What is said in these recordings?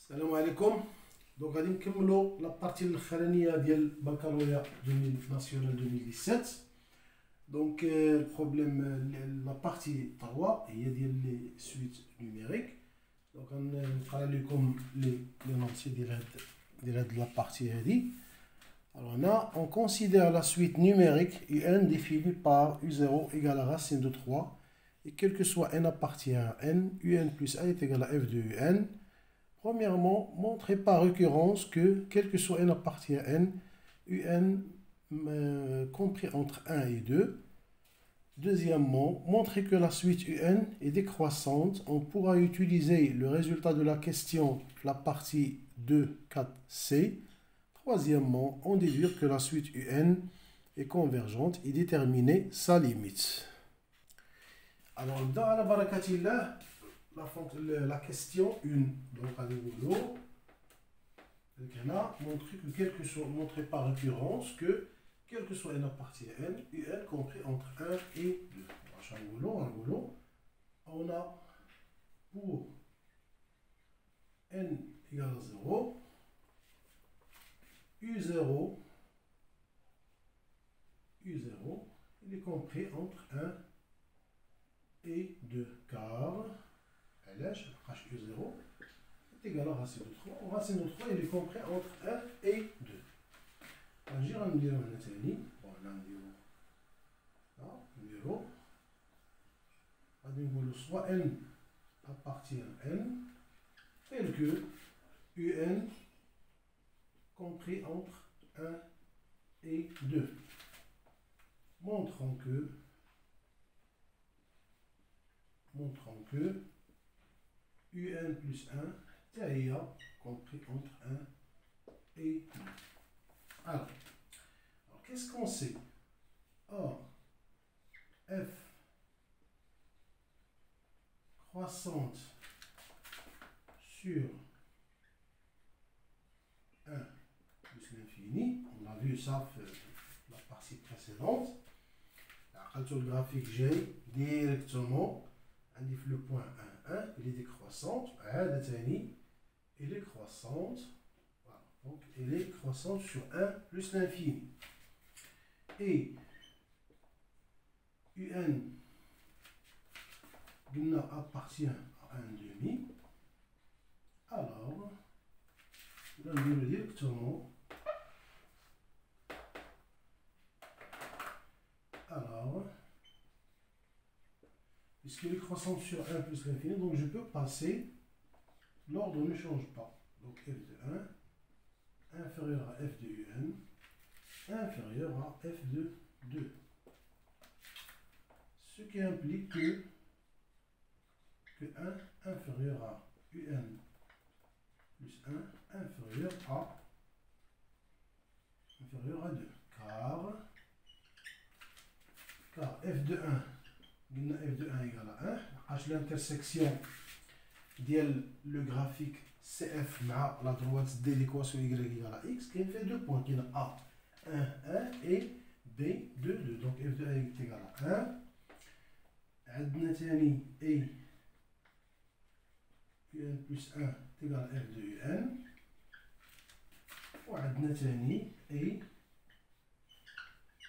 السلام عليكم. دونك غادي نكملوا لا بارتي الاخرانيه ديال البكالوريا ناسيونال 2017. دونك البروبليم لا بارتي 3 هي ديال لي سويت نيميريك. دونك غنقرا لكم لي نونسي ديال هاد لا بارتي هادي. Alors là, on considère la suite numérique UN définie par U0 égale à racine de 3 et quel que soit n appartient à n, UN plus a est égal à f de UN. Premièrement, montrez par récurrence que quel que soit n appartient à n, UN compris entre 1 et 2. Deuxièmement, montrez que la suite UN est décroissante. On pourra utiliser le résultat de la question, la partie 2, 4C. Troisièmement, on déduire que la suite UN est convergente et déterminer sa limite. Alors, dans la barakatillah, la question 1. Donc, à nouveau, on a montré que quel que soit, montré par récurrence que quel que soit n appartient à n, UN compris entre 1 et 2. On a pour n égale à 0, U0, il est compris entre 1 et 2, car LH, U0, est égal à racine de 3. Racine de 3, il est compris entre 1 et 2. Alors, je vais dire un atelier. Bon, là, on dit soit n appartient à n, tel que UN compris entre 1 et 2. Montrons que UN plus 1, TIA compris entre 1 et 2. Alors qu'est-ce qu'on sait? Or, F croissante sur 1 plus l'infini, on a vu ça la partie précédente. Sur le graphique G, directement, on dit le point 1, 1, il est décroissante, il est croissante, voilà. Donc il est croissante sur 1 plus l'infini. Et UN appartient à 1,5, alors on va dire directement. Alors, puisqu'il est croissant sur 1 plus l'infini, donc je peux passer, l'ordre ne change pas. Donc f de 1 inférieur à f de UN inférieur à f de 2. Ce qui implique que 1 inférieur à UN plus 1 inférieur à 2. Car f de 1, f de 1 égale à 1, l'intersection le graphique CF à la droite de l'équation y égale à x, qui fait 2 points, qui a A, 1, 1 et B, 2, 2. Donc f de 1 est égal à 1. عندنا ثاني A UN plus 1 est égal à f de UN. وعندنا ثاني A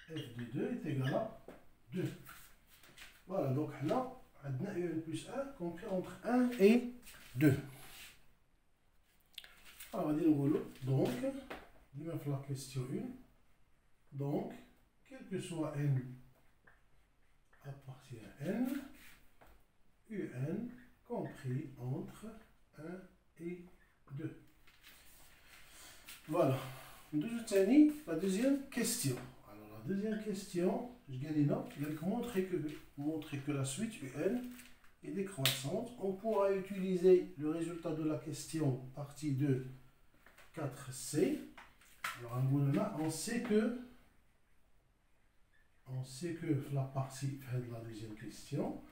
f de 2 est égal à 2. Voilà, donc là, on a UN plus 1 compris entre 1 et 2. Alors, on va dire donc, on va faire la question 1. Donc, quel que soit n appartient à n, UN compris entre 1 et 2. Voilà. La deuxième question. Deuxième question, je gagne montrer que la suite UN est décroissante. On pourra utiliser le résultat de la question partie 2, 4C. Alors, on sait que la partie de la deuxième question,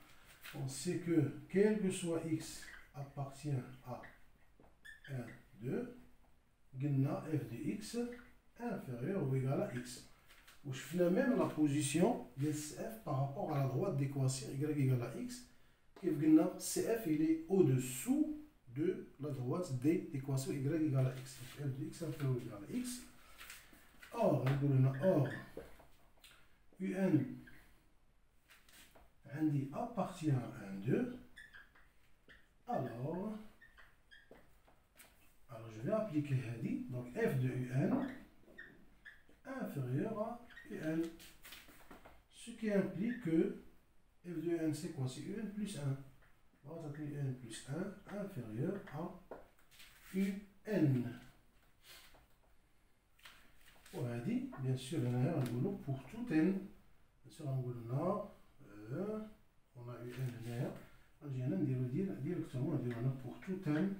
on sait que quel que soit x appartient à 1, 2, f de x inférieur ou égal à x. Où je fais même la position de CF par rapport à la droite d'équation y égale à x. CF il est au-dessous de la droite boîte D d'équation y égale à x. Donc f de x inférieur ou égal à x. Or, or un عندي appartient à 1, 2. Alors je vais appliquer هذه. Donc f de un inférieur à un. Ce qui implique que f de un c'est quoi? C'est un plus 1. On va s'appeler un plus 1 inférieur à un. وهذه bien sûr هنا نقولوا pour tout n. Bien sûr نقولوا on a un هنايا. نجي هنا نديرو directement نديرو هنا pour tout n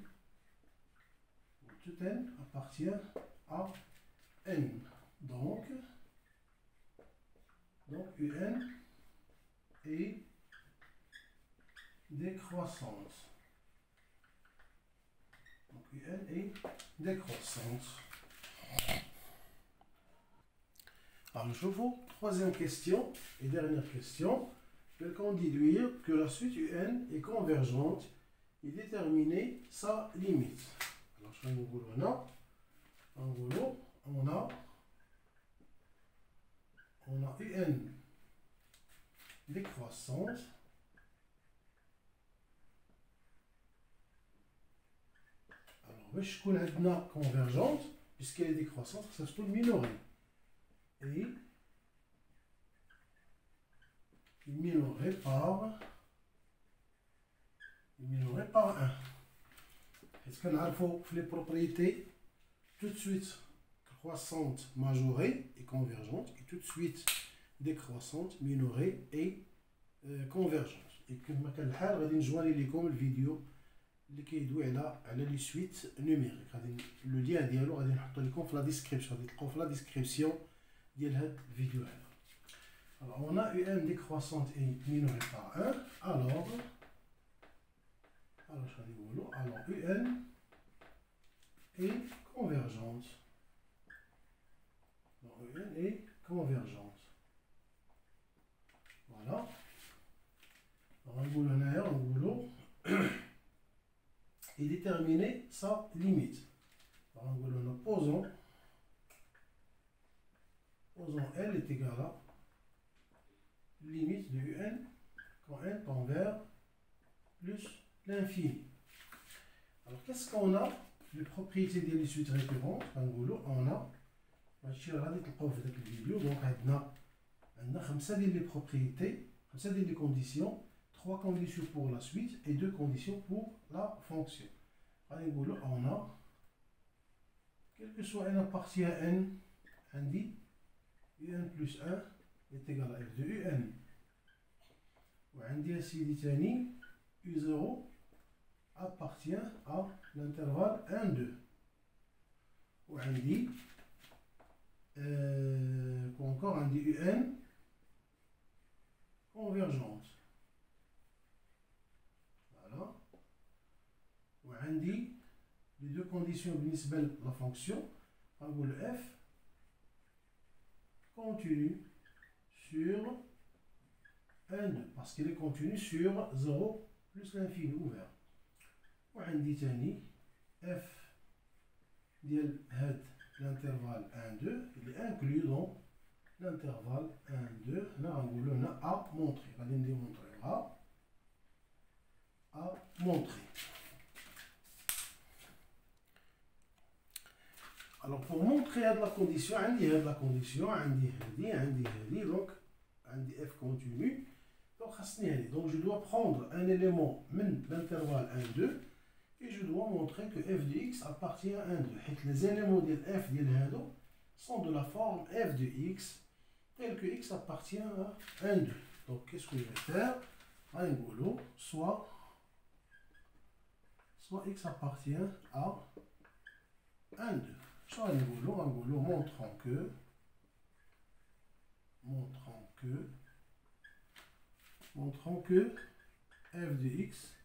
appartient à n. Donc un est décroissante. Donc un est décroissante. Alors, je vous troisième question et dernière question. Quelqu'un déduire que la suite un est convergente et déterminer sa limite. Alors, je vais vous dire là. En gros, on a un décroissante. Alors, je connais une convergente, puisqu'elle est décroissante, ça se peut minorer. Et minoré par 1. Est-ce qu'on a les propriétés tout de suite croissante majorée et convergente, et tout de suite décroissante minorée et convergente. Et comme je vais joindre les vidéos qui est على les suites numériques. Le lien ديالو غادي نحطو لكم في la description. غادي تلقاو في la description ديال هاد الفيديو هذا. Alors on a un décroissante et minoré par 1. Alors je vais dire alors un est convergente. Donc un est convergente. Voilà. On et déterminer sa limite. Alors, posons L est égal à limite de un quand n tend vers plus l'infini. Alors, qu'est-ce qu'on a? Les propriétés des suites récurrentes. On a ماشي غادي تلقاو في داك الفيديو. دونك عندنا 5 ديال لي propriétés, 5 ديال لي conditions, 3 conditions pour la suite et 2 conditions pour la fonction. On a, quel que soit n appartient à n, on dit un plus 1 est égal à f de un. وعندي سيدي تاني u0 appartient à l'intervalle 1, 2. وعندي encore on dit un convergente. Voilà. On dit les deux conditions بالنسبة la fonction. On va le f continue sur 1, 2 parce qu'il est continu sur 0 plus l'infini ouvert. On dit tani f ديال هاد l'intervalle 1, 2, il est inclus dans l'intervalle 1, 2. Là, on a à montrer. On va démontrer à montrer. Alors, pour montrer la condition, on dit la condition, on dit donc, on dit f continue. Donc, je dois prendre un élément de l'intervalle 1, 2. Et je dois montrer que f de x appartient à 1, 2. Les éléments de f sont de la forme f de x, tel que x appartient à 1, 2. Donc, qu'est-ce que je vais faire? Soit x appartient à 1, 2. Soit montrant que f de x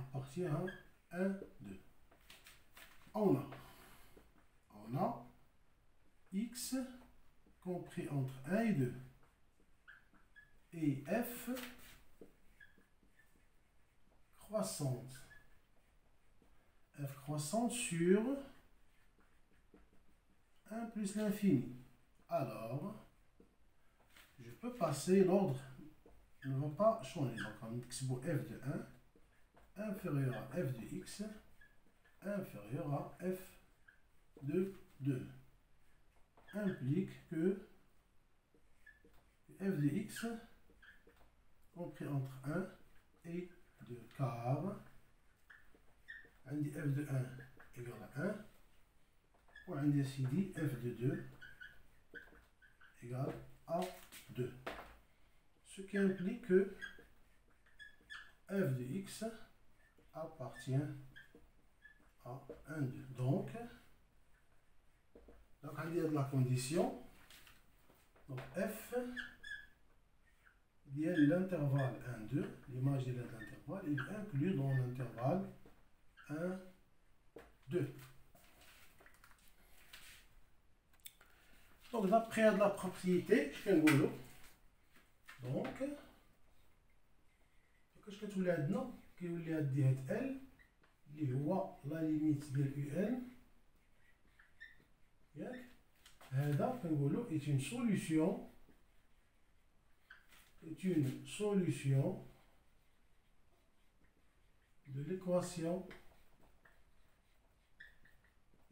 appartient à 1, 2. On a x compris entre 1 et 2 et f croissante f croissante sur 1 plus l'infini. Alors, je peux passer, l'ordre ne va pas changer. Donc, on x pour f de 1 inférieur à f de x inférieur à f de 2 implique que f de x compris entre 1 et 2 car عندي f de 1 égale à 1 وعندي سيدي f de 2 égale à 2, ce qui implique que f de x appartient à 1, 2. Donc on dit la condition, donc f de l'intervalle 1, 2, l'image de l'intervalle, il est inclus dans l'intervalle 1, 2. Donc d'après la propriété, je vais vous donc qu'est-ce que tu l'as dit non qui lui a dit L اللي هو la limite ديال UN ياك هذا كنقولوا est une solution de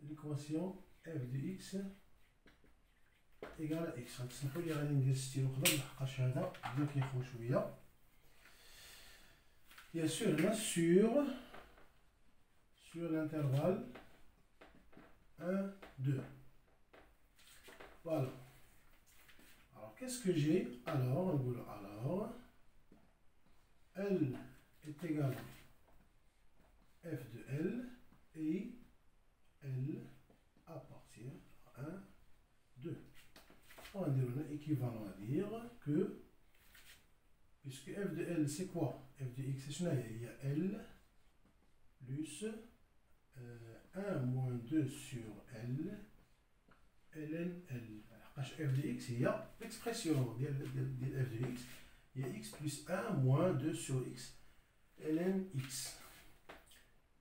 l'équation f de x égale à x. تسمحوا لي غادي ندير ستيلو خضر لحقاش هذا بدا كيخو شويه. Bien sûr, là sur l'intervalle 1, 2. Voilà. Alors, qu'est-ce que j'ai? Alors, L est égal à f de L et L appartient à 1, 2. On va dire équivalent à dire que, puisque f de L c'est quoi? F de x c'est il y a L plus 1 moins 2 sur L ln L. H f de x, il y a l'expression de f de x, il y a x plus 1 moins 2 sur x ln x.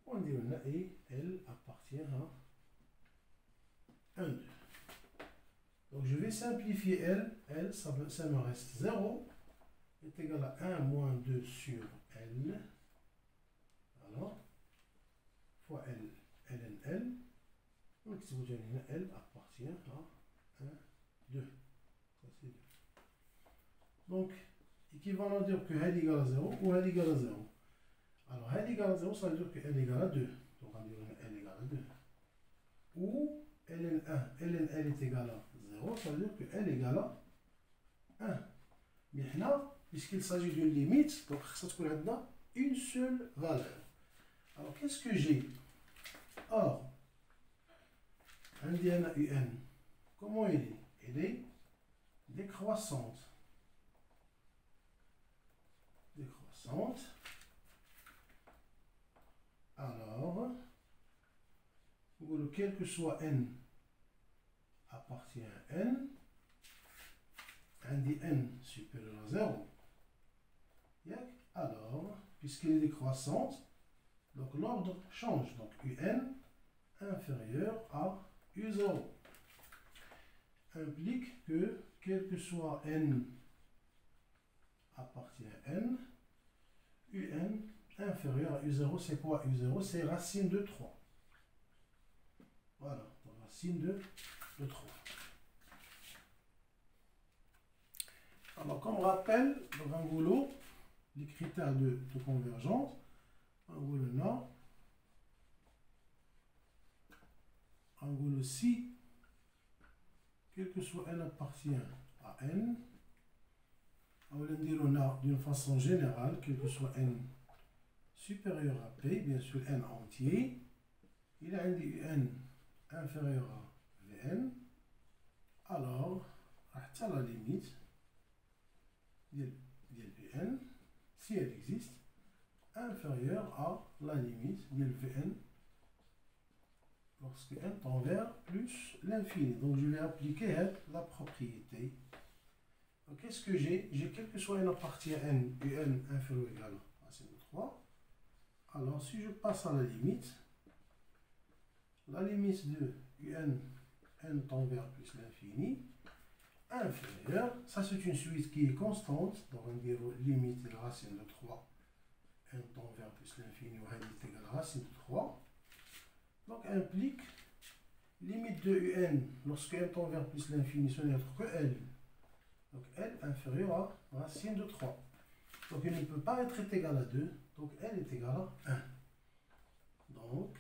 On dit là et L appartient à 1, 2. Donc je vais simplifier L ça me reste 0 est égal à 1 moins 2 sur L, voilà, fois L, ln L, donc si vous avez L appartient à 1, 2, ça c'est 2. Donc, équivalent à dire que L égale à 0 ou L égale à 0. Alors, L égale à 0, ça veut dire que L égale à 2. Donc, on dit L égale à 2. Ou ln 1, ln L est égal à 0, ça veut dire que L égale à 1. Mais là, puisqu'il s'agit d'une limite, donc ça se trouve là une seule valeur. Alors, qu'est-ce que j'ai? Or, indiana UN, comment il est? Il est décroissante. Décroissante. Alors, quel que soit n appartient à n, n supérieur à 0. Alors, puisqu'elle est décroissante, donc l'ordre change. Donc UN inférieur à U0 implique que quel que soit n appartient à n, UN inférieur à U0, c'est quoi? U0, c'est racine de 3. Voilà, racine de 3. Alors, comme rappel, dans un boulot, les critères de convergence, angle là, angle si, quel que soit n appartient à n, on va dire d'une façon générale, quel que soit n supérieur à p, bien sûr n entier, il a un n inférieur à vn, alors, à la limite, Vn, si elle existe, inférieure à la limite de Vn lorsque n tend vers plus l'infini. Donc je vais appliquer la propriété. Qu'est-ce que j'ai? J'ai quel que soit n appartient à n, Un inférieur ou égal à racine de 3. Alors si je passe à la limite, la limite de un n tend vers plus l'infini inférieur, ça c'est une suite qui est constante, donc on dit limite de la racine de 3, n tend vers plus l'infini, ou n est égal à la racine de 3, donc implique limite de un lorsque n tend vers plus l'infini, ce n'est autre que L, donc L inférieur à racine de 3, donc il ne peut pas être égal à 2, donc L est égal à 1, donc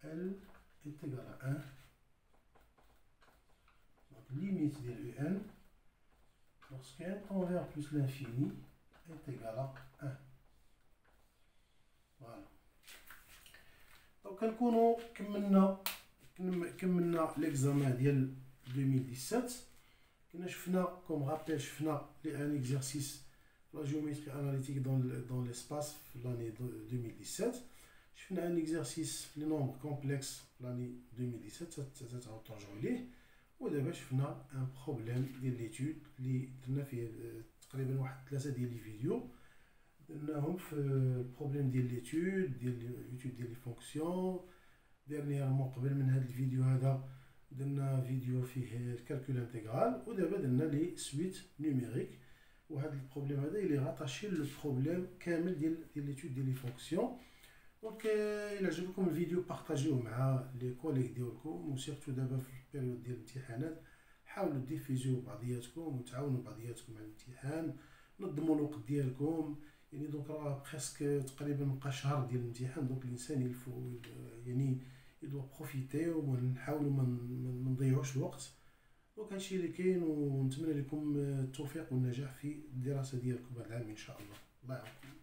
L est égal à 1. Donc limite de un lorsque n tend vers plus l'infini est égal à 1. Voilà. Donc نكونوا كملنا l'examen ديال 2017. كنا شفنا comme rappel شفنا un exercice la géométrie analytique dans l'espace l'année 2017. شفنا un exercice les nombres complexes l'année 2017 تتعاود ليه. ودابا شفنا ان بروبليم ديال ليتود اللي درنا فيه تقريبا واحد 3 ديال لي فيديو درناهم في البروبليم ديال ليتود ديال لي فونكسيون. ديرنييرمون قبل من هذا الفيديو هذا درنا فيديو فيه الكالكول انتغرال. ودابا درنا لي سويت نيميريك. وهذا البروبليم هذا اللي غاتاشي لو بروبليم كامل ديال ليتود ديال لي فونكسيون. دونك الى عجبكم الفيديو بارطاجيوه مع لي كوليغ ديالكم، وسيرتو دابا في البيريود ديال الامتحانات حاولوا ديفيزيو بعضياتكم وتعاونوا بعضياتكم على الامتحان، نظموا الوقت ديالكم. يعني دونك راه بريسك تقريبا بقى شهر ديال الامتحان، دونك الانسان يلفو يعني يدوا بروفيتي ونحاولوا ما نضيعوش الوقت. دونك هادشي اللي كاين، ونتمنى لكم التوفيق والنجاح في الدراسه ديالكم هذا العام ان شاء الله. الله يعاونكم.